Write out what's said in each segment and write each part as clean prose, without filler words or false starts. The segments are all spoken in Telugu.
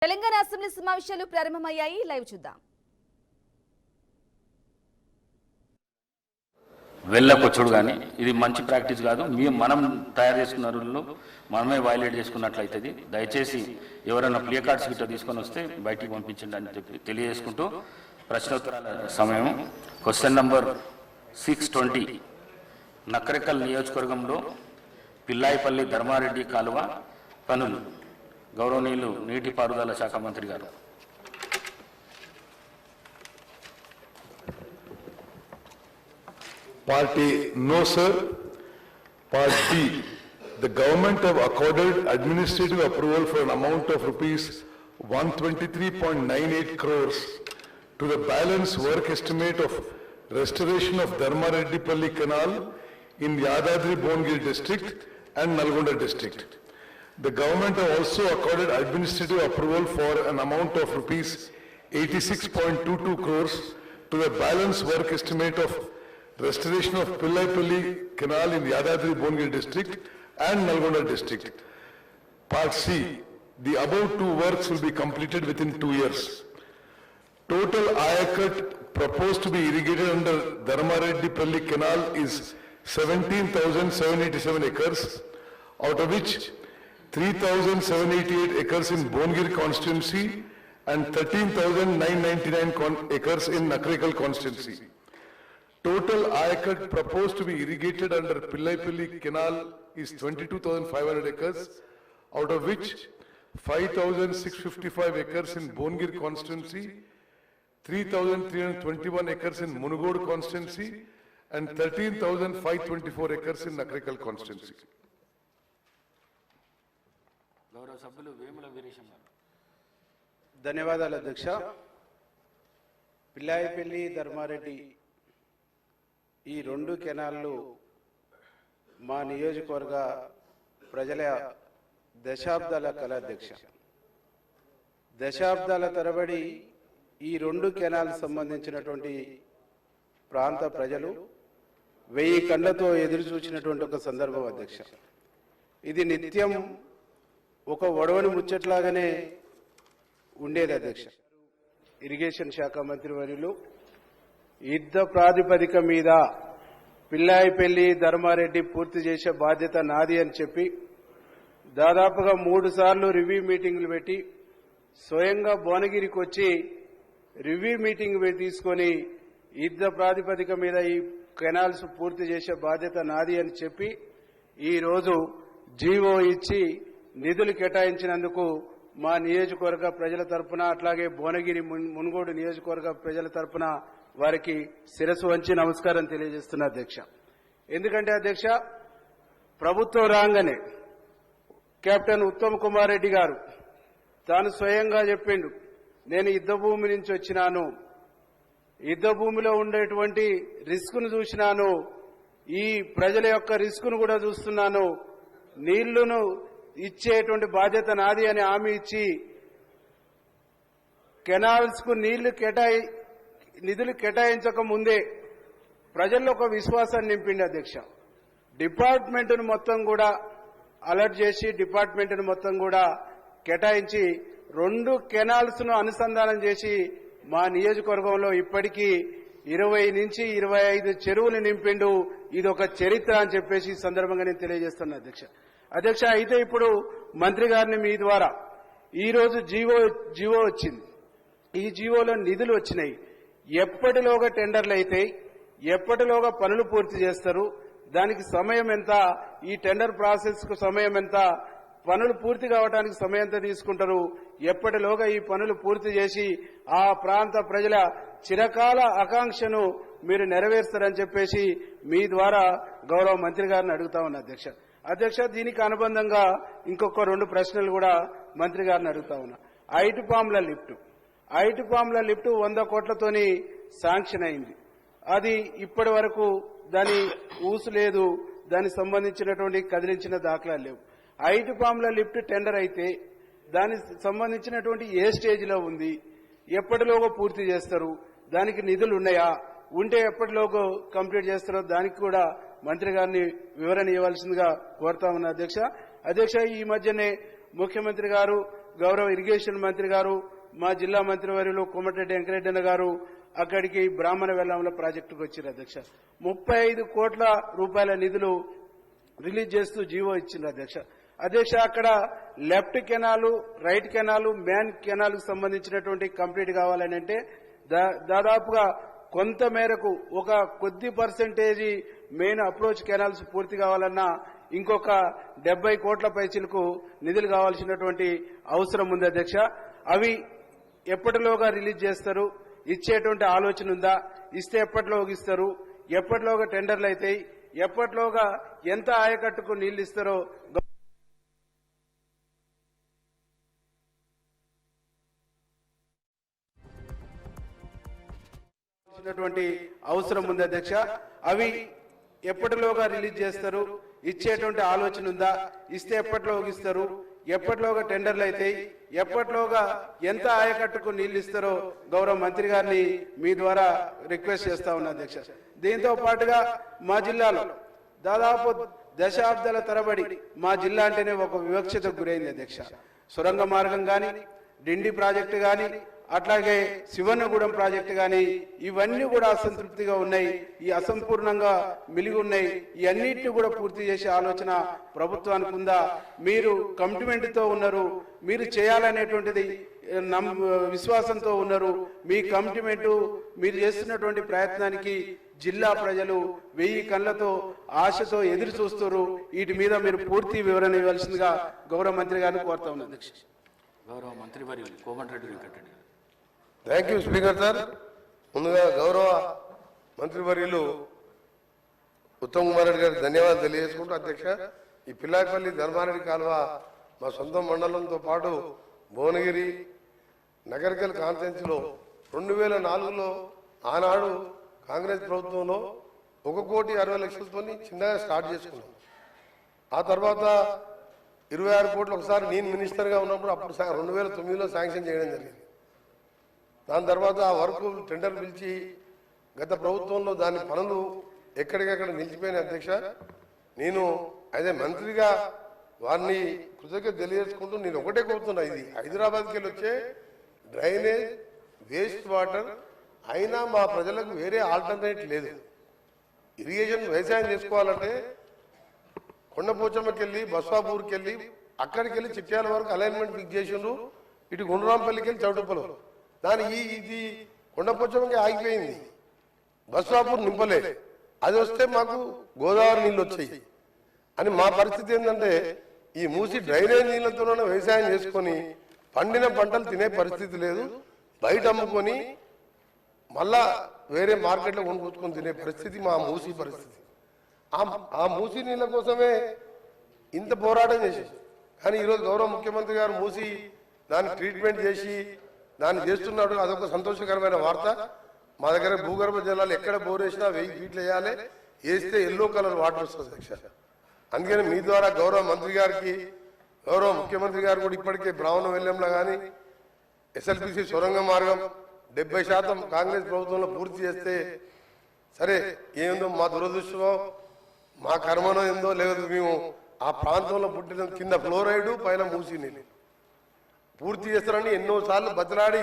తెలంగాణ అసెంబ్లీ సమావేశాలు ప్రారంభమయ్యాయి. లైవ్ చూద్దాం. వెళ్ళకొచ్చుడు కానీ ఇది మంచి ప్రాక్టీస్ కాదు. మనం తయారు చేసుకున్న రూల్లో మనమే వైలేట్ చేసుకున్నట్లయితుంది. దయచేసి ఎవరైనా ప్లే కార్డ్స్ గిట్ట తీసుకొని వస్తే బయటికి పంపించండి అని చెప్పి తెలియజేసుకుంటూ ప్రశ్నోత్తరాల సమయం. క్వశ్చన్ నంబర్ 620 నకరేకల్ నియోజకవర్గంలో పిల్లాయిపల్లి ధర్మారెడ్డి కాలువ పనులు. గౌరవనీయులు నీటిపారుదల శాఖ మంత్రి గారు. Part A, no sir. Part B, the government have accorded administrative approval for an amount of rupees 123.98 crores to the balance work estimate of restoration of Dharmareddipalli Canal in Yadadri Bongiri district and Nalgonda district. The government have also accorded administrative approval for an amount of rupees 86.22 crores to the balance work estimate of restoration of Pillaipalli Canal in Yadadri Bongiri district and Nalgonda district. Part C, the above two works will be completed within 2 years. Total ayakat proposed to be irrigated under Dharmareddipalli Canal is 17,787 acres, out of which 3,788 acres in Bongiri constituency and 13,999 acres in Nakrekal constituency. Total ayakat proposed to be irrigated under Pillaipalli Canal is 22,500 acres, out of which 5,655 acres in Bongiri constituency, 3,321 acres in Munugod constituency, and 13,524 acres in Nakrekal constituency. ధన్యవాదాలు అధ్యక్ష. పిల్లాయిపల్లి ధర్మారెడ్డి ఈ రెండు కెనాళ్ళు మా నియోజకవర్గ ప్రజల దశాబ్దాల కళ అధ్యక్ష. దశాబ్దాల తరబడి ఈ రెండు కెనాల్ సంబంధించినటువంటి ప్రాంత ప్రజలు 1000 కళ్ళతో ఎదురు చూసినటువంటి ఒక సందర్భం అధ్యక్ష. ఇది నిత్యం ఒక ఒడవని ముచ్చట్లాగానే ఉండేది అధ్యక్ష. ఇరిగేషన్ శాఖ మంత్రి వర్యులు యుద్ధ ప్రాతిపదిక మీద పిల్లాయిపల్లి ధర్మారెడ్డి పూర్తి చేసే బాధ్యత నాది అని చెప్పి దాదాపుగా 3 సార్లు రివ్యూ మీటింగులు పెట్టి స్వయంగా భువనగిరికి వచ్చి రివ్యూ మీటింగ్ తీసుకొని యుద్ధ ప్రాతిపదిక మీద ఈ కెనాల్స్ పూర్తి చేసే బాధ్యత నాది అని చెప్పి ఈరోజు జీవో ఇచ్చి నిధులు కేటాయించినందుకు మా నియోజకవర్గ ప్రజల తరపున అట్లాగే భువనగిరి మునుగోడు నియోజకవర్గ ప్రజల తరపున వారికి శిరస్సు వంచి నమస్కారం తెలియజేస్తున్నా అధ్యక్ష. ఎందుకంటే అధ్యక్ష, ప్రభుత్వం రాగానే కెప్టెన్ ఉత్తమ్ కుమార్ రెడ్డి గారు తాను స్వయంగా చెప్పిండు, నేను యుద్ధ భూమి నుంచి వచ్చినాను, యుద్ధ భూమిలో ఉండేటువంటి రిస్క్ను చూసినాను, ఈ ప్రజల యొక్క రిస్క్ను కూడా చూస్తున్నాను, నీళ్లను ఇచ్చేటువంటి బాధ్యత నాది అని హామీ ఇచ్చి కెనాల్స్ కు నిధులు కేటాయించక ముందే ప్రజల్లో ఒక విశ్వాసాన్ని నింపిండి అధ్యక్ష. డిపార్ట్మెంట్ను మొత్తం కూడా అలర్ట్ చేసి డిపార్ట్మెంట్ను మొత్తం కూడా కేటాయించి 2 కెనాల్స్ ను అనుసంధానం చేసి మా నియోజకవర్గంలో ఇప్పటికీ 20 నుంచి 25 చెరువులు నింపిండు. ఇది ఒక చరిత్ర అని చెప్పేసి ఈ సందర్భంగా నేను తెలియజేస్తున్నా అధ్యక్ష. అయితే ఇప్పుడు మంత్రి గారిని మీ ద్వారా ఈరోజు జీవో వచ్చింది. ఈ జీవోలో నిధులు వచ్చినాయి. ఎప్పటిలోగా టెండర్లు అయితే ఎప్పటిలోగా పనులు పూర్తి చేస్తారు, దానికి సమయం ఎంత, ఈ టెండర్ ప్రాసెస్ కు సమయం ఎంత, పనులు పూర్తి కావడానికి సమయం ఎంత తీసుకుంటారు, ఎప్పటిలోగా ఈ పనులు పూర్తి చేసి ఆ ప్రాంత ప్రజల చిరకాల ఆకాంక్షను మీరు నెరవేరుస్తారని చెప్పేసి మీ ద్వారా గౌరవ మంత్రి గారిని అడుగుతా ఉన్నా అధ్యక్ష. దీనికి అనుబంధంగా ఇంకొక 2 ప్రశ్నలు కూడా మంత్రి గారిని అడుగుతా ఉన్నా. ఐటుపాముల లిఫ్ట్ 100 కోట్లతోని శాంక్షన్ అయింది. అది ఇప్పటి వరకు దాని ఊసు లేదు, దానికి సంబంధించినటువంటి కదిలించిన దాఖలాలు లేవు. ఐటుపాముల లిఫ్ట్ టెండర్ అయితే దానికి సంబంధించినటువంటి ఏ స్టేజ్లో ఉంది, ఎప్పటిలోగా పూర్తి చేస్తారు, దానికి నిధులు ఉన్నాయా, ఉంటే ఎప్పటిలోగా కంప్లీట్ చేస్తారో దానికి కూడా మంత్రి గారిని వివరణ ఇవ్వాల్సిందిగా కోరుతా ఉన్నా అధ్యక్ష. ఈ మధ్యనే ముఖ్యమంత్రి గారు గౌరవ ఇరిగేషన్ మంత్రి గారు, మా జిల్లా మంత్రివర్యులు కోమటిరెడ్డి వెంకరెడ్డి గారు అక్కడికి బ్రాహ్మణ వెల్లంలో ప్రాజెక్టుకు వచ్చారు అధ్యక్ష. 35 కోట్ల రూపాయల నిధులు రిలీజ్ చేస్తూ జీవో ఇచ్చింది అధ్యక్ష. అక్కడ left canal, right canal, man canal కు సంబంధించినటువంటి కంప్లీట్ కావాలని అంటే దాదాపుగా కొంత మేరకు ఒక కొద్ది పర్సెంటేజీ మెయిన్ అప్రోచ్ కెనాల్స్ పూర్తి కావాలన్నా ఇంకొక 70 కోట్ల పైచిలకు నిధులు కావాల్సినటువంటి అవసరం ఉంది అధ్యక్ష. అవి ఎప్పటిలోగా రిలీజ్ చేస్తారు, ఇచ్చేటువంటి ఆలోచన ఉందా, ఇస్తే ఎప్పటిలోగా ఇస్తారు, ఎప్పటిలోగా టెండర్లు అవుతాయి, ఎప్పటిలోగా ఎంత ఆయకట్టుకు నీళ్లు ఇస్తారో అవసరం ఉంది అధ్యక్ష. అవి ఎప్పటిలోగా రిలీజ్ చేస్తారు, ఇచ్చేటువంటి ఆలోచన ఉందా, ఇస్తే ఎప్పటిలోగా ఇస్తారు, ఎప్పటిలోగా టెండర్లు అవుతాయి, ఎప్పటిలోగా ఎంత ఆయకట్టుకు నీళ్లు ఇస్తారో గౌరవ మంత్రి గారిని మీ ద్వారా రిక్వెస్ట్ చేస్తా ఉన్నా అధ్యక్ష. దీంతో పాటుగా మా జిల్లాలో దాదాపు దశాబ్దాల తరబడి మా జిల్లా అంటేనే ఒక వివక్షతకు గురైంది అధ్యక్ష. సొరంగ మార్గం కానీ, డిండి ప్రాజెక్టు కానీ, అట్లాగే శివన్నగూడెం ప్రాజెక్టు కానీ ఇవన్నీ కూడా అసంతృప్తిగా ఉన్నాయి, ఈ అసంపూర్ణంగా మిలిగి ఉన్నాయి. ఈ అన్నిటిని కూడా పూర్తి చేసే ఆలోచన ప్రభుత్వానికి ఉందా? మీరు కమిట్మెంట్తో ఉన్నారు, మీరు చేయాలనేటువంటిది విశ్వాసంతో ఉన్నారు. మీ కమిట్మెంట్, మీరు చేస్తున్నటువంటి ప్రయత్నానికి జిల్లా ప్రజలు 1000 కళ్ళతో ఆశతో ఎదురు చూస్తారు. వీటి మీద మీరు పూర్తి వివరణ ఇవ్వాల్సిందిగా గౌరవ మంత్రి గారిని కోరుతా ఉన్నాను అధ్యక్ష. గౌరవ మంత్రి వర్యులు Komatireddy Venkatreddy. Thank you speaker sir. ముందుగా గౌరవ మంత్రివర్యులు ఉత్తమ్ కుమార్ రెడ్డి గారికి ధన్యవాదాలు తెలియజేసుకుంటూ అధ్యక్ష, ఈ పిల్లాయపల్లి ధర్మారెడ్డి కాలువ మా సొంత మండలంతో పాటు భువనగిరి నగరికల్ కాన్ఫరెన్స్లో 2004లో ఆనాడు కాంగ్రెస్ ప్రభుత్వంలో 1,60,00,000 చిన్నగా స్టార్ట్ చేసుకున్నాం. ఆ తర్వాత 26 కోట్లు ఒకసారి నేను మినిస్టర్గా ఉన్నప్పుడు అప్పుడు 2009లో శాంక్షన్ చేయడం జరిగింది. దాని తర్వాత ఆ వర్క్ టెండర్ పిలిచి గత ప్రభుత్వంలో దాని పనులు ఎక్కడికక్కడ నిలిచిపోయిన అధ్యక్ష. నేను అదే మంత్రిగా వారిని కృతజ్ఞత తెలియజేసుకుంటూ నేను ఒకటే కోరుతున్నా, ఇది హైదరాబాద్కి వెళ్ళి వచ్చే డ్రైనేజ్ వేస్ట్ వాటర్ అయినా మా ప్రజలకు వేరే ఆల్టర్నేట్ లేదు. ఇరిగేషన్ వ్యవసాయం చేసుకోవాలంటే కొండపోచమ్మకి వెళ్ళి బస్వాపూర్కి వెళ్ళి అక్కడికి వెళ్ళి చిట్యాల వరకు అలైన్మెంట్ ఫిక్స్ చేసిండ్రు, ఇటు గుండ్రాంపల్లికి వెళ్ళి చౌటుప్పలు. దాని ఇది కొండపోచమ్మకి ఆగిపోయింది, బస్వాపూర్ నింపలే. అది వస్తే మాకు గోదావరి నీళ్ళు వచ్చాయి అని మా పరిస్థితి ఏంటంటే ఈ మూసి డ్రైనేజ్ నీళ్లతోనే వ్యవసాయం చేసుకొని పండిన పంటలు తినే పరిస్థితి లేదు, బయట అమ్ముకొని మళ్ళా వేరే మార్కెట్లో కొనుక్కొచ్చుకొని తినే పరిస్థితి మా మూసి పరిస్థితి. ఆ మూసి నీళ్ళ కోసమే ఇంత పోరాటం చేసేది. కానీ ఈరోజు గౌరవ ముఖ్యమంత్రి గారు మూసి దాన్ని ట్రీట్మెంట్ చేసి దాన్ని చేస్తున్నాడు, అదొక సంతోషకరమైన వార్త. మా దగ్గర భూగర్భ జలాలు ఎక్కడ బోర్ వేసినా 1000 ఫీట్లు వేయాలి, వేస్తే ఎల్లో కలర్ వాటర్ వస్తుంది అధ్యక్ష. అందుకని మీ ద్వారా గౌరవ మంత్రి గారికి, గౌరవ ముఖ్యమంత్రి గారు కూడా ఇప్పటికే బ్రాహ్మణ వెల్లంలో కానీ ఎస్ఎల్పిసి సొరంగ మార్గం 70% కాంగ్రెస్ ప్రభుత్వంలో పూర్తి చేస్తే సరే, ఏందో మా దురదృష్టమో మా కర్మనో ఏందో లేదు, మేము ఆ ప్రాంతంలో పుట్టిన కింద ఫ్లోరైడ్ పైన మూసి నీళ్ళు పూర్తి చేస్తారని ఎన్నోసార్లు బతిలాడి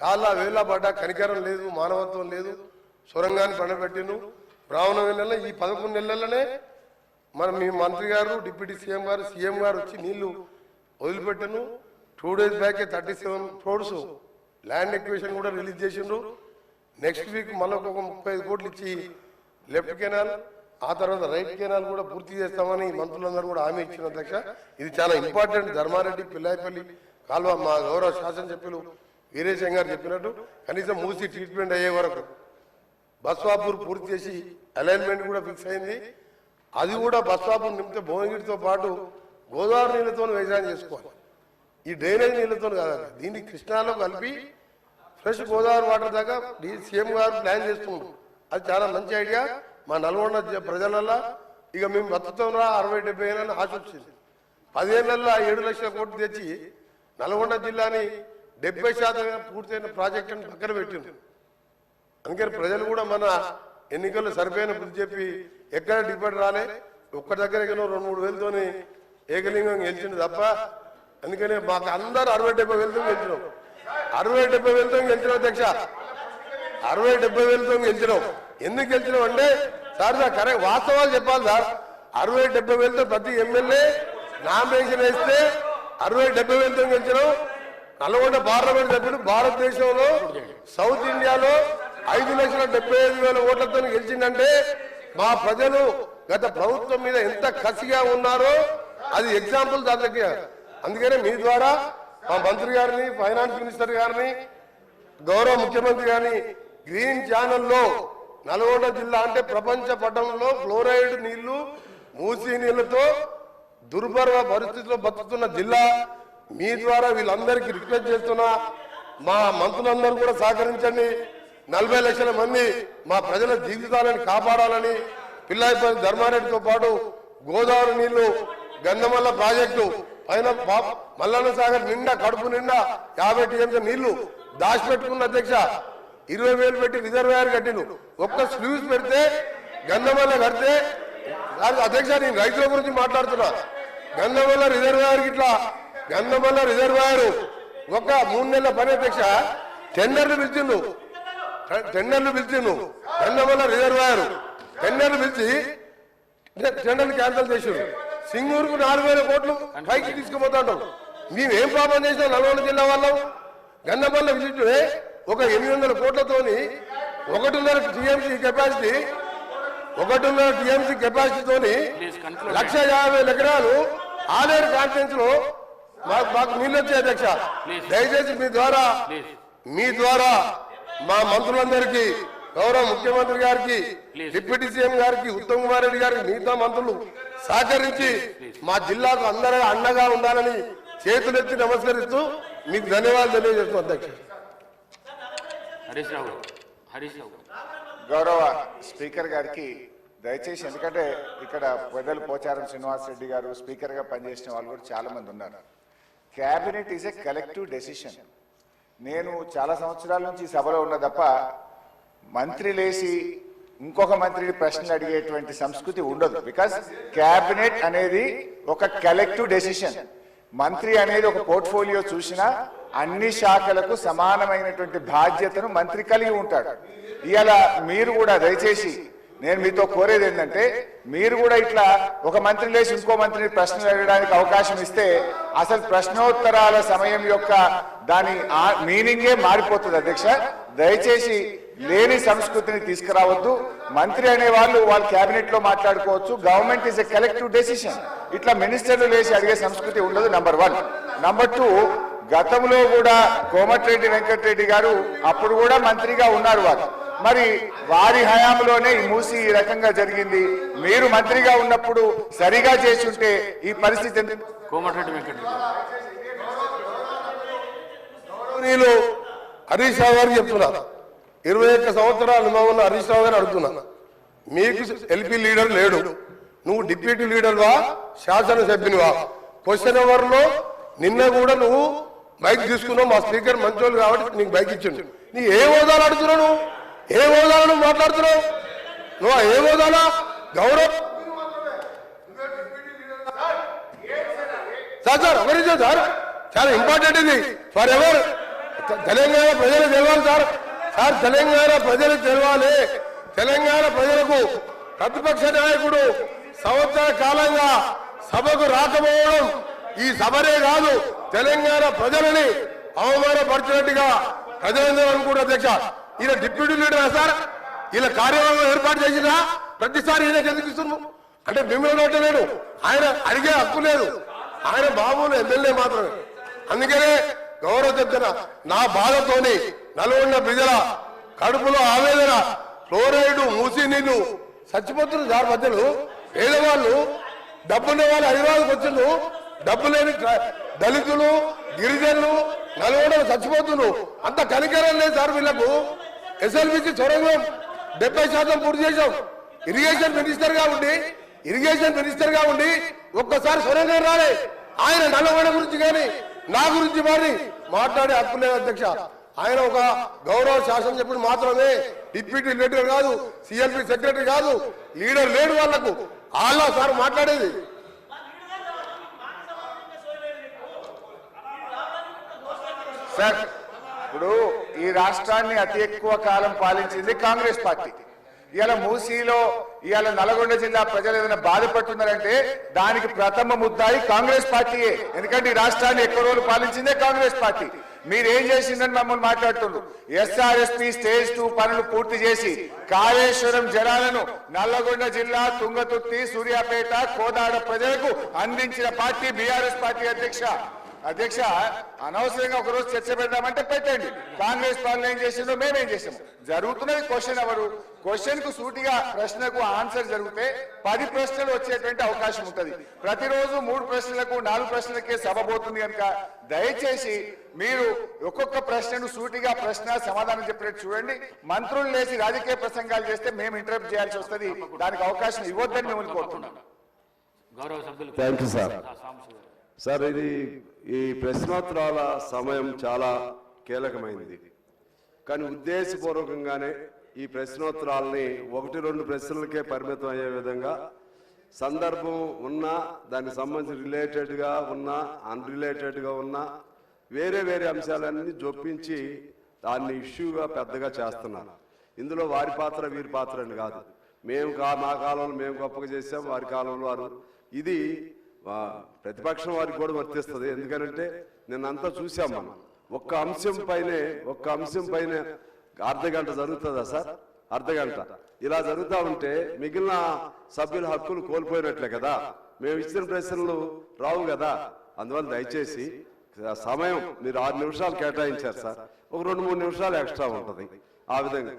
కాళ్ళ వేళ పడ్డా కనికరం లేదు, మానవత్వం లేదు. సొరంగాన్ని పండబెట్టిను బ్రాహ్మణ నెలలో ఈ 11 నెలలనే మన మీ మంత్రి గారు, డిప్యూటీ సీఎం గారు, సీఎం గారు వచ్చి నీళ్లు వదిలిపెట్టను. 2 days బ్యాకే 37 crores ల్యాండ్ ఎక్విజిషన్ కూడా రిలీజ్ చేసిండ్రు. నెక్స్ట్ వీక్ మళ్ళీ ఒక 35 కోట్లు ఇచ్చి లెఫ్ట్ కెనాల్, ఆ తర్వాత రైట్ కెనాల్ కూడా పూర్తి చేస్తామని మంత్రులందరూ కూడా హామీ ఇచ్చిన అధ్యక్ష. ఇది చాలా ఇంపార్టెంట్. ధర్మారెడ్డి పిల్లాయపల్లి కాలువ మా గౌరవ శాసనసభ్యులు వీరేశం గారు చెప్పినట్టు కనీసం మూసి ట్రీట్మెంట్ అయ్యే వరకు బస్వాపూర్ పూర్తి చేసి అలైన్మెంట్ కూడా ఫిక్స్ అయింది. అది కూడా బస్వాపూర్ నింపితే భువనగిరితో పాటు గోదావరి నీళ్లతో వ్యవసాయం చేసుకోవాలి, ఈ డ్రైనేజ్ నీళ్లతో కాదండి. దీన్ని కృష్ణాలో కలిపి ఫ్రెష్ గోదావరి వాటర్ దాకా సీఎం గారు ప్లాన్ చేస్తున్నారు. అది చాలా మంచి ఐడియా. మా నల్గొండ ప్రజలల్లో ఇక మేము బతుకుతాం రా 60-70 ఏళ్ళని ఆశ వచ్చింది. 10 ఏళ్లలో 7 లక్షల కోట్లు తెచ్చి నల్గొండ జిల్లాని 70% పూర్తయిన ప్రాజెక్ట్ అని పక్కన పెట్టిండ్రు. అందుకని ప్రజలు కూడా మన ఎన్నికల్లో సరిపోయిన బుద్ధి చెప్పి ఎక్కడ డిపెండ్ రాలే, ఒక్క దగ్గర 2-3 వేలతోని ఏకలింగం గెలిచింది తప్ప అందుకనే మాకు అందరూ 60-70 వేలతో గెలిచినాం. 60-70 వేలతో గెలిచినాం అధ్యక్ష. 60-70 వేలతో గెలిచినాం. ఎందుకు గెలిచినాం అంటే సార్ కరెక్ట్ వాస్తవాలు చెప్పాలి సార్. 60-70 వేలతో ప్రతి ఎమ్మెల్యే నామినేషన్ వేస్తే 60-70 వేలతో గెలిచినాం. నల్గొండ పార్లమెంట్ సభ్యుడు భారతదేశంలో సౌత్ ఇండియాలో 5,75,000 ఓట్లతో గెలిచిందంటే మా ప్రజలు గత ప్రభుత్వం మీద ఎంత కసిగా ఉన్నారో అది ఎగ్జాంపుల్ దానికి. అందుకనే మీ ద్వారా మా మంత్రి గారిని, ఫైనాన్స్ మినిస్టర్ గారిని, గౌరవ ముఖ్యమంత్రి గారిని గ్రీన్ ఛానల్లో నల్గొండ జిల్లా అంటే ప్రపంచ పటంలో ఫ్లోరైడ్ నీళ్లు, మూసీ నీళ్లతో దుర్భర పరిస్థితిలో బతుకుతున్న జిల్లా. మీ ద్వారా వీళ్ళందరికీ రిక్వెస్ట్ చేస్తున్నా, మా మంత్రులందరూ కూడా సహకరించండి. 40 లక్షల మంది మా ప్రజల జీవితాలను కాపాడాలని పిల్లాయిపల్లి ధర్మారెడ్డితో పాటు గోదావరి నీళ్లు, గంధమల్ల ప్రాజెక్టు పైన మల్లన్న సాగర్ నిండా కడుపు నిండా 50 టీఎంసీ నీళ్లు దాచిపెట్టుకున్న అధ్యక్ష. 20,000 పెట్టి రిజర్వాయర్ కట్టిను. ఒక్క స్లూస్ పెడితే గంధమల్ల కడితే అధ్యక్ష నేను రైతుల గురించి మాట్లాడుతున్నా. గంధమల్ల రిజర్వాయర్ ఇట్లా గంధమల్ల రిజర్వాయర్ ఒక 3 నెలల పని అధ్యక్ష. టెండర్లు పిలిచిండు గంధమల్ల రిజర్వాయర్ టెండర్లు పిలిచి టెండర్లు క్యాన్సిల్ చేసాడు. సింగూరుకు 4,000 కోట్లు పైకి తీసుకుపోతాం. మేమేం పాపం చేసినాం నల్గొండ జిల్లా వాళ్ళం? గంధమల్ల విజిట్ ఒక 800 కోట్లతోని 1.5 టీఎంసీ కెపాసిటీ 1.5 టీఎంసీ కెపాసిటీతోని 1,50,000 ఎకరాలు ఆలేరు కాన్ఫరెన్స్ లో మాకు నీళ్ళు వచ్చాయి అధ్యక్ష. దయచేసి మీ ద్వారా మా మంత్రులందరికీ, గౌరవ ముఖ్యమంత్రి గారికి, డిప్యూటీ సీఎం గారికి, ఉత్తమ్ కుమార్ రెడ్డి గారికి, మిగతా మంత్రులు సహకరించి మా జిల్లాకు అందరూ అండగా ఉండాలని చేతులెత్తి నమస్కరిస్తూ మీకు ధన్యవాదాలు తెలియజేస్తున్నాం అధ్యక్ష. గౌరవ స్పీకర్ గారికి దయచేసి, ఎందుకంటే ఇక్కడ పెద్దలు పోచారం శ్రీనివాసరెడ్డి గారు స్పీకర్ గా పనిచేసిన వాళ్ళు కూడా చాలా మంది ఉన్నారు. Cabinet is a collective decision. నేను చాలా సంవత్సరాల నుంచి సభలో ఉన్న తప్ప మంత్రి లేచి ఇంకొక మంత్రిని ప్రశ్నలు అడిగేటువంటి సంస్కృతి ఉండదు. బికాస్ క్యాబినెట్ అనేది ఒక కలెక్టివ్ డెసిషన్. మంత్రి అనేది ఒక పోర్ట్ఫోలియో చూసినా అన్ని శాఖలకు సమానమైనటువంటి బాధ్యతను మంత్రి కలిగి ఉంటాడు. ఇవాళ మీరు కూడా దయచేసి నేను మీతో కోరేది ఏంటంటే, మీరు కూడా ఇట్లా ఒక మంత్రి లేచి ఇంకో మంత్రిని ప్రశ్నలు అడగడానికి అవకాశం ఇస్తే అసలు ప్రశ్నోత్తరాల సమయం యొక్క దాని మీనింగే మారిపోతుంది అధ్యక్ష. దయచేసి లేని సంస్కృతిని తీసుకురావద్దు. మంత్రి అనే వాళ్ళు క్యాబినెట్ లో మాట్లాడుకోవచ్చు. Government is a collective decision. ఇట్లా మినిస్టర్లు లేచి అడిగే సంస్కృతి ఉండదు. నంబర్ 1. నంబర్ 2, గతంలో కూడా కోమటిరెడ్డి వెంకటరెడ్డి గారు అప్పుడు కూడా మంత్రిగా ఉన్నారు వారు. మరి వారి హయాంలోనే ఈ మూసి ఈ రకంగా జరిగింది. మీరు మంత్రిగా ఉన్నప్పుడు సరిగా చేసి ఉంటే ఈ పరిస్థితి ఎందుకు? కోమటిరెడ్డి వెంకటరెడ్డి హరీష్ రావు గారు చెప్తున్నా, 21 సంవత్సరాల అనుభవంలో హరీష్ రావు గారు అడుగుతున్నా, మీకు ఎల్పీ లీడర్ లేడు, నువ్వు డిప్యూటీ లీడర్వా, శాసనసభ్యునివా? క్వశ్చన్ అవర్ లో నిన్న కూడా నువ్వు బైక్ తీసుకున్నావు. మా స్పీకర్ మంచోళ్ళు కాబట్టి నీకు బైక్ ఇచ్చిండు. నీ ఏ హోదాలు అడుగుతున్నావు? నువ్వు ఏ హోదాలో నువ్వు మాట్లాడుతున్నావు? నువ్వు ఏ హోదాలా? గౌరవ్ సార్ ఒకరిచో సార్, చాలా ఇంపార్టెంట్ ఇది ఫర్ ఎవర్. తెలంగాణ ప్రజలు తెలవాలి సార్. తెలంగాణ ప్రజలు తెలవాలి. తెలంగాణ ప్రజలకు ప్రతిపక్ష నాయకుడు సంవత్సర కాలంగా సభకు రాకపోవడం ఈ సభనే కాదు, తెలంగాణ ప్రజలని అవమానపరిచినట్టుగా ప్రజలందరూ అనుకుంటారు అధ్యక్ష. ఈయన డిప్యూటీ లీడర్ సార్, ఈయన కార్యక్రమం ఏర్పాటు చేసినా ప్రతిసారి ఈయనకి ఎందుకు ఇస్తున్నాం అంటే మిమ్మల్ని అంటలేడు, ఆయన అడిగే హక్కు లేదు, ఆయన మామూలు ఎమ్మెల్యే మాత్రమే. అందుకనే గౌరవ చెప్తున్నా, నా బాధతోని నల్గొండ ప్రజల కడుపులో ఆవేదన, ఫ్లోరైడ్ మూసీ నీళ్లు చచ్చిపోతున్నారు సార్. మధ్యలో పేదవాళ్ళు, డబ్బున్న వాళ్ళు హైదరాబాద్కి వచ్చిండ్రు, డబ్బు లేని దళితులు, గిరిజనులు నల్గొండలు చచ్చిపోతున్నారు. అంత కనికరం లేదు సార్ వీళ్లకు. ఎస్ఎల్బిసి సొరంగం 70% పూర్తి చేశాం. ఇరిగేషన్ మినిస్టర్ గా ఉండి ఒక్కసారి సొరంగం రాలే. ఆయన నల్గొండ గురించి కానీ నా గురించి మరి మాట్లాడే హక్కు లేదు అధ్యక్ష. ఆయన ఒక గౌరవ శాసనసభ్యుడు మాత్రమే, డిప్యూటీ లీడర్ కాదు, సిఎల్పి సెక్రటరీ కాదు, లీడర్ లేడు వాళ్లకు. వాళ్ళ సార్ మాట్లాడేది సార్ ఇప్పుడు ఈ రాష్ట్రాన్ని అతి ఎక్కువ కాలం పాలించింది కాంగ్రెస్ పార్టీ. ఇవాళ మూసీలో ఇవాళ నల్గొండ జిల్లా ప్రజలు ఏదైనా బాధపడుతున్నారంటే దానికి ప్రథమ ముద్దాయి కాంగ్రెస్ పార్టీయే. ఎందుకంటే ఈ రాష్ట్రాన్ని ఎక్కువ రోజులు పాలించిందే కాంగ్రెస్ పార్టీ. మీరేం చేసిందని మమ్మల్ని మాట్లాడుతున్నారు. ఎస్ఆర్ఎస్పీ స్టేజ్ 2 పనులు పూర్తి చేసి కాళేశ్వరం జలాలను నల్లగొండ జిల్లా తుంగతుర్తి, సూర్యాపేట, కోదాడ ప్రజలకు అందించిన పార్టీ బీఆర్ఎస్ పార్టీ. అధ్యక్ష అనవసరంగా ఒకరోజు చర్చ పెడదామంటే పెట్టండి. కాంగ్రెస్ పాలన ఏం చేసిందో మేమేం చేసాము. జరుగుతున్నది క్వశ్చన్ అవరు. క్వశ్చన్ కు సూటిగా ప్రశ్నకు ఆన్సర్ జరిగితే 10 ప్రశ్నలు వచ్చేటువంటి అవకాశం ఉంటుంది. ప్రతిరోజు 3 ప్రశ్నలకు 4 ప్రశ్నలకే సభ పోతుంది కనుక దయచేసి మీరు ఒక్కొక్క ప్రశ్నను సూటిగా ప్రశ్న సమాధానం చెప్పినట్టు చూడండి. మంత్రులు లేచి రాజకీయ ప్రసంగాలు చేస్తే మేము ఇంటరప్ట్ చేయాల్సి వస్తుంది. దానికి అవకాశం ఇవ్వద్దని మిమ్మల్ని కోరుతున్నాం. గౌరవ సభ్యులు థ్యాంక్ యూ సార్. సార్ ఈ ప్రశ్నోత్తరాల సమయం చాలా కీలకమైనది, కానీ ఉద్దేశపూర్వకంగానే ఈ ప్రశ్నోత్తరాలని 1-2 ప్రశ్నలకే పరిమితం అయ్యే విధంగా సందర్భం ఉన్నా, దానికి సంబంధించి రిలేటెడ్గా ఉన్నా, అన్రిలేటెడ్గా ఉన్నా, వేరే అంశాలన్నీ జొప్పించి దాన్ని ఇష్యూగా పెద్దగా చేస్తున్నారు. ఇందులో వారి పాత్ర వీరి పాత్ర అని కాదు. మా కాలంలో మేము గొప్పగా చేసాం, వారి కాలంలో వారు. ఇది ప్రతిపక్షం వారికి కూడా వర్తిస్తుంది. ఎందుకంటే నిన్నంతా చూసాం మనం. ఒక్క అంశం పైనే అర్ధగంట జరుగుతుందా సార్? అర్ధగంట ఇలా జరుగుతూ ఉంటే మిగిలిన సభ్యుల హక్కులు కోల్పోయినట్లే కదా. మేము ఇచ్చిన ప్రశ్నలు రావు కదా. అందువల్ల దయచేసి సమయం మీరు 6 నిమిషాలు కేటాయించారు సార్, ఒక 2-3 నిమిషాలు ఎక్స్ట్రా ఉంటుంది. ఆ విధంగా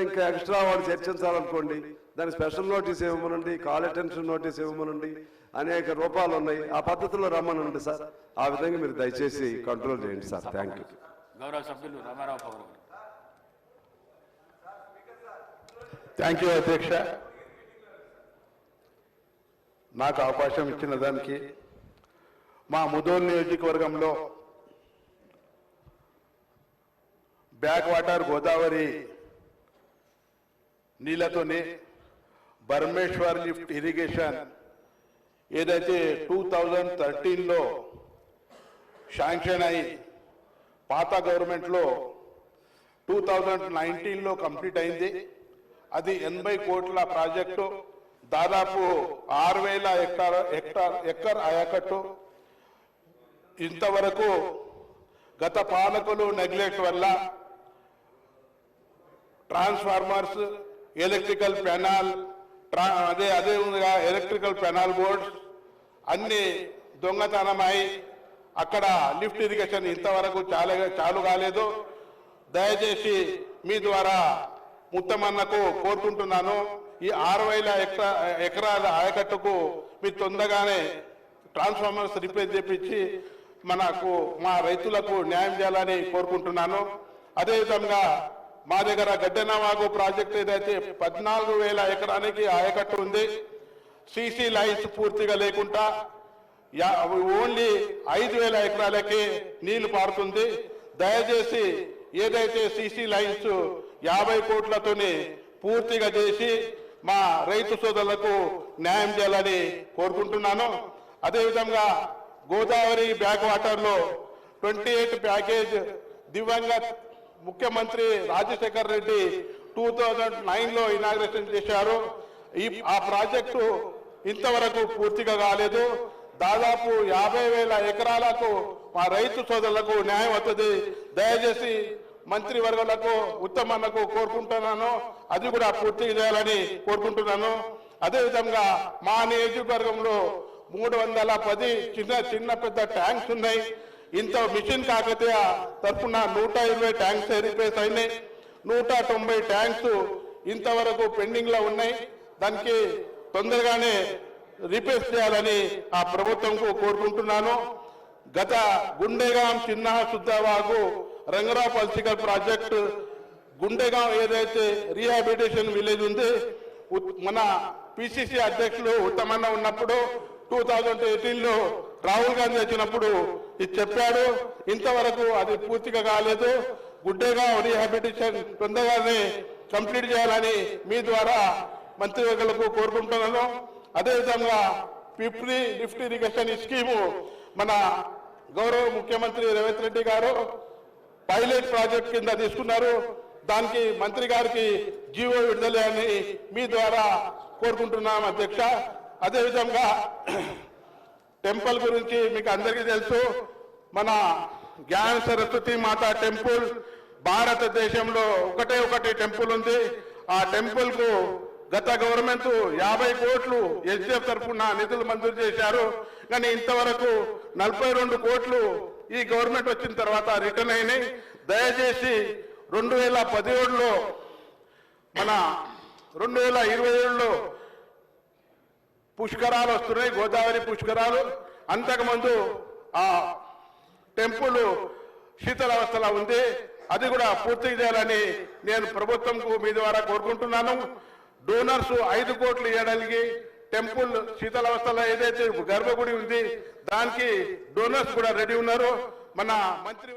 ఇంకా ఎక్స్ట్రా వాళ్ళు చర్చించాలనుకోండి, దాని స్పెషల్ నోటీస్ ఇవ్వమనండి, కాల్ అటెన్షన్ నోటీస్ ఇవ్వమనండి, అనేక రూపాలు ఉన్నాయి. ఆ పద్ధతిలో రమ్మనండి సార్. ఆ విధంగా మీరు దయచేసి కంట్రోల్ చేయండి సార్. Thank you. గౌరవ సభ్యులు రామారావు పవర్ గారు. థ్యాంక్ యూ అధ్యక్ష. నాకు అవకాశం ఇచ్చిన దానికి. మా ముదోల్ నియోజకవర్గంలో బ్యాక్ వాటర్ గోదావరి నీళ్లతోనే బర్మేశ్వర్ లిఫ్ట్ ఇరిగేషన్ ఏదైతే 2013లో శాంక్షన్ అయి పాత గవర్నమెంట్లో 2019లో కంప్లీట్ అయింది. అది 80 కోట్ల ప్రాజెక్టు, దాదాపు 6,000 ఎకర్ ఆయకట్టు. ఇంతవరకు గత పాలకులు నెగ్లెక్ట్ వల్ల ట్రాన్స్ఫార్మర్స్, ఎలక్ట్రికల్ పెనాల్, అదే ఎలక్ట్రికల్ పెనాల్ బోర్డ్స్ అన్ని దొంగతనమై అక్కడ లిఫ్ట్ ఇరిగేషన్ ఇంతవరకు చాలు కాలేదు. దయచేసి మీ ద్వారా ముత్తమన్నకు కోరుకుంటున్నాను, ఈ 6,000 ఎకరాల ఆయకట్టుకు మీరు తొందరగానే ట్రాన్స్ఫార్మర్స్ రిపేర్ చేపించి మా రైతులకు న్యాయం చేయాలని కోరుకుంటున్నాను. అదేవిధంగా మా దగ్గర గడ్డెనవాగు ప్రాజెక్ట్ ఏదైతే 14,000 ఎకరానికి ఆయకట్టు ఉంది, సీసీ లైన్స్ పూర్తిగా లేకుండా ఓన్లీ 5,000 ఎకరాలకి నీళ్లు పారుతుంది. దయచేసి ఏదైతే సీసీ లైన్స్ 50 కోట్లతోని పూర్తిగా చేసి మా రైతు సోదరులకు న్యాయం చేయాలని కోరుకుంటున్నాను. అదేవిధంగా గోదావరి బ్యాక్ వాటర్ లో 28 ప్యాకేజ్ దివంగత్ ముఖ్యమంత్రి రాజశేఖర్ రెడ్డి 2009లో ఇనాగ్రేషన్ చేశారు. ఆ ప్రాజెక్టు ఇంతవరకు పూర్తిగా కాలేదు. దాదాపు 50,000 ఎకరాలకు మా రైతు సోదరులకు న్యాయం అవుతుంది. దయచేసి మంత్రివర్గులకు ఉత్తమన్నకు కోరుకుంటున్నాను, అది కూడా పూర్తి చేయాలని కోరుకుంటున్నాను. అదేవిధంగా మా నియోజకవర్గంలో 310 చిన్న పెద్ద ట్యాంక్స్ ఉన్నాయి. ఇంత మిషన్ కాకతీయ తరఫున 120 ట్యాంక్స్ రిపేర్స్ అయినాయి. 190 ట్యాంక్స్ ఇంతవరకు పెండింగ్ లో ఉన్నాయి. దానికి తొందరగానే రిపేర్ చేయాలని ఆ ప్రభుత్వంకు కోరుకుంటున్నాను. గత గుండెగాం చిన్న శుద్ధవాగు రంగరావు పల్సికల్ ప్రాజెక్టు గుండెగాం ఏదైతే రీహాబిలిటేషన్ విలేజ్ ఉంది, మన పిసిసి అధ్యక్షులు ఉత్తమన్న ఉన్నప్పుడు 2018లో రాహుల్ గాంధీ వచ్చినప్పుడు ఇది చెప్పాడు. ఇంతవరకు అది పూర్తిగా కాలేదు. గుడ్డేగా రీహాబిలిటేషన్ తొందరగానే కంప్లీట్ చేయాలని మీ ద్వారా మంత్రివర్గులకు కోరుకుంటున్నాను. అదేవిధంగా పిప్రి లిఫ్ట్ ఇరిగేషన్ స్కీము మన గౌరవ ముఖ్యమంత్రి రేవంత్ రెడ్డి గారు పైలట్ ప్రాజెక్ట్ కింద తీసుకున్నారు. దానికి మంత్రి గారికి జీవో విడుదల అని మీ ద్వారా కోరుకుంటున్నాం అధ్యక్ష. అదేవిధంగా టెంపుల్ గురించి మీకు అందరికీ తెలుసు. మన జ్ఞాన సరస్వతి మాత టెంపుల్ భారతదేశంలో ఒకటి టెంపుల్ ఉంది. ఆ టెంపుల్ కు గత గవర్నమెంట్ 50 కోట్లు ఎస్డిఎఫ్ తరఫున నిధులు మంజూరు చేశారు. కానీ ఇంతవరకు 42 కోట్లు ఈ గవర్నమెంట్ వచ్చిన తర్వాత రిటర్న్ అయినాయి. దయచేసి 2017లో మన 2027లో పుష్కరాలు వస్తున్నాయి, గోదావరి పుష్కరాలు. అంతకుముందు ఆ టెంపుల్ శీతలావస్థలో ఉంది. అది కూడా పూర్తి చేయాలని నేను ప్రభుత్వంకు మీ ద్వారా కోరుకుంటున్నాను. డోనర్స్ 5 కోట్లు ఇవ్వడానికి టెంపుల్ శీతలావస్థలో ఏదైతే గర్భగుడి ఉంది దానికి డోనర్స్ కూడా రెడీ ఉన్నారు. మన మంత్రి